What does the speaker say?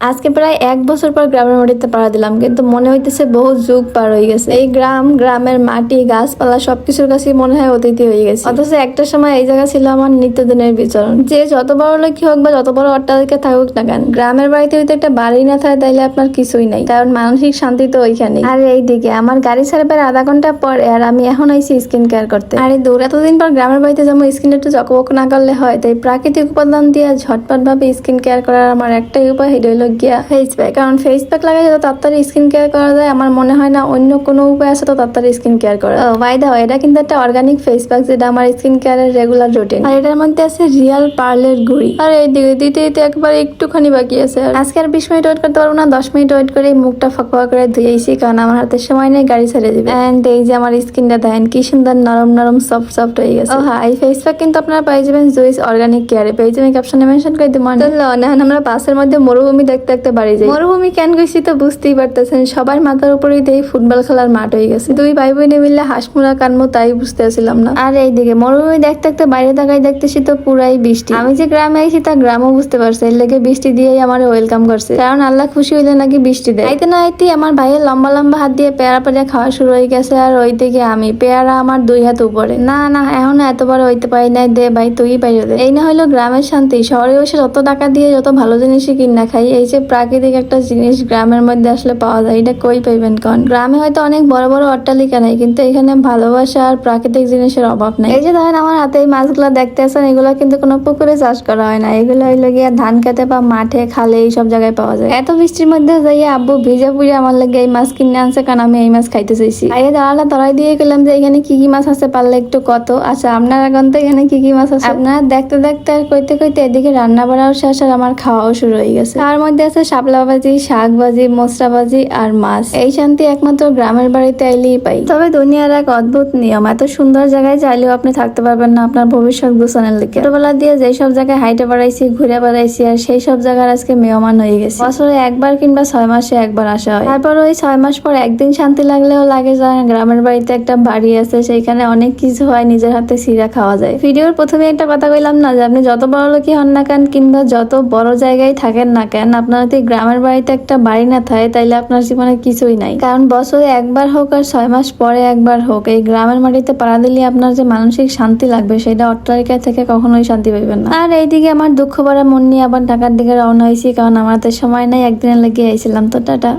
আজকে প্রায় 1 বছর পর গ্রামের মাটিতে পাড়া দিলাম, কিন্তু মনে হইতেছে বহু যুগ পার হয়ে গেছে। এই গ্রামের মাটি, গাছপালা সবকিছুর কাছে মনে হয় অতিথি হয়ে গেছে। অথচ একটা সময় এই জায়গা ছিল আমার নিত্যদিনের বিচরণ। যে যত বড় লোকই হোক বা যত বড় অট্টালিকা থাকুক না কেন, গ্রামের বাড়িতে হয়তো একটা বাড়ি না থাকে তাইলে আপনার কিছুই নাই, কারণ মানসিক শান্তি তো ওইখানে। আর এইদিকে আমার গাড়ি ছাড়বার আধা ঘন্টা পর আর আমি এখন আইছি স্কিন কেয়ার করতে। আর এই দৌড় এতদিন পর গ্রামের বাড়িতে যেমন স্কিন একটু চকবক না করলে হয়, তাই প্রাকৃতিক উপাদান দিয়ে ঝটপট ভাবে স্কিন কেয়ার করার আমার একটাই উপায়, সেটা হইলো গিয়া ফেস প্যাক। কারণ ফেস প্যাক লাগাই যত তাড়াতাড়ি স্কিন কেয়ার করা যায়, আমার মনে হয় না অন্য কোনো উপায় আছে তো তাড়াতাড়ি স্কিন কেয়ার করা। বাই দা ওয়ে, এটা কিন্তু একটা অর্গানিক ফেস প্যাক, যেটা আমার স্কিন কেয়ারের রেগুলার রুটিন। আর এটার মধ্যে আছে রিয়াল পার্লের গুড়ি। আর এই দিকে দিতে দিতে একবার একটুখানি বাকি আছে। আজকে আর 20 মিনিট ওয়েট করতে পারবো না, 10 মিনিট ওয়েট করে মুখটা ফাঁকা করে ধুয়েছি, কারণ আমার হাতে সময় নেই, গাড়ি ছেড়ে দিবে। এন্ড এই যে আমার স্কিনটা দেখেন কি সুন্দর নরম নরম সফট সফট হয়ে গেছে। ও হ্যাঁ, এই ফেস প্যাক কিন্তু আপনারা পেয়ে যাবেন জুইস অর্গানিক কেয়ারে। পেয়ে যাবেন ক্যাপশনে মেনশন করে দিব। আমরা বাসের মধ্যে মরুভূমি দেখতে দেখতে বাড়ি যাই। মরুভূমি কেন গেছি তো বুঝতেই পারতেছেন, সবার মাথার উপরেই দেখি ফুটবল খেলার মাঠ হয়ে গেছে। দুই ভাই বোনে মিললে হাঁসমুড়া কানমো তাই বুঝতে আসছিলাম না। আর এইদিকে মরুভূমি দেখতে দেখতে বাইরে তাকাই দেখতেছি তো পুরাই বৃষ্টি। আমি যে গ্রামে আইছি তা গ্রামও বুঝতে পারছে, এর লেগে বৃষ্টি দিয়েই আমার ওয়েলকাম করছে, কারণ আল্লাহ খুশি হইলে নাকি বৃষ্টি দেয়। আইতে না আইতে আমার ভাইয়ের লম্বা লম্বা হাত দিয়ে পেয়ারা পেয়ারা খাওয়া শুরু হয়ে গেছে। আর ওই দিকে আমি পেয়ারা আমার 2 হাত উপরে। না না, এখন এত বড় হইতে পারি নাই, দে ভাই তুই পাইরে দে। এই না হইলো গ্রামের শান্তি। শহরে বসে যত টাকা দিয়ে যত ভালো জিনিসই কিনা খাই, এই যে প্রাকৃতিক একটা জিনিস গ্রামের মধ্যে আসলে পাওয়া যায়, এটা কই পাইবেন কোন? গ্রামে হয়তো অনেক বড় বড় অট্টালিকা নাই, কিন্তু এখানে ভালোবাসা আর প্রাকৃতিক জিনিসের অভাব নাই। এই যে ধরেন আমার হাতে এই মাছগুলা দেখতে আছেন, এগুলো কিন্তু কোনো পুকুরে চাষ করা হয় না, এগুলো হইলো গিয়া ধান খেতে বা মাঠে খালে এইসব জায়গায় পাওয়া যায়। এত বৃষ্টির মধ্যে যাই আব্বু ভিজে পুড়ে আমার লাগে এই মাছ কিনে আনছে, কারণ আমি এই মাছ খাইতে চাইছি। আগে দাঁড়ালা ধরাই দিয়ে গেলাম যে এখানে কি কি মাছ আছে পারলে একটু কত। আচ্ছা, আপনারা গন্তে এখানে কি কি মাছ আছে? আপনারা দেখতে দেখতে আর কইতে কইতে এদিকে রান্না বাড়াও শেষ আর আমার খাওয়াও শুরু হয়ে গেছে। তার মধ্যে আছে শাপলা ভাজি, শাক ভাজি, মশলা ভাজি আর মাছ। এই শান্তি একমাত্র গ্রামের বাড়িতে আইলেই পাই। তবে দুনিয়ার এক অদ্ভুত নিয়ম, এত সুন্দর জায়গায় চাইলেও আপনি থাকতে পারবেন না আপনার ভবিষ্যৎ গুছানোর লিগে। ছোটবেলা দিয়ে যেই সব জায়গায় হাইটে বেড়াইছি, ঘুরে বেড়াইছি, আর সেই সব জায়গার আজকে মেহমান হয়ে গেছে। বছরে একবার কিংবা 6 মাসে একবার আসা হয়। তারপর ওই 6 মাস পর একদিন শান্তি লাগলেও লাগে যায় গ্রামের বাড়িতে একটা বাড়ি আছে, সেইখানে অনেক কিছু হয়, নিজের হাতে সিরা খাওয়া যায়। ভিডিওর প্রথমে একটা কথা কইলাম না যে আপনি যত বড় লোকই হন না কেন কিংবা যত বড় জায়গায় থাকেন না কেন, আপনার যদি গ্রামের বাড়িতে একটা বাড়ি না থাকে তাইলে আপনার জীবনে কিছুই নাই। কারণ বছরে একবার হোক আর 6 মাস পরে একবার হোক, এই গ্রামের মাটিতে পাড়া দিলে আপনার যে মানসিক শান্তি লাগবে সেটা অট্টালিকা থেকে কখনোই শান্তি পাইবেন না। আর এইদিকে আমার দুঃখ ভরা মন নিয়ে আবার ঢাকার দিকে রওনা হয়েছি, কারণ আমার হাতে সময় নাই, একদিনের লেগে আইছিলাম। তো টাটা।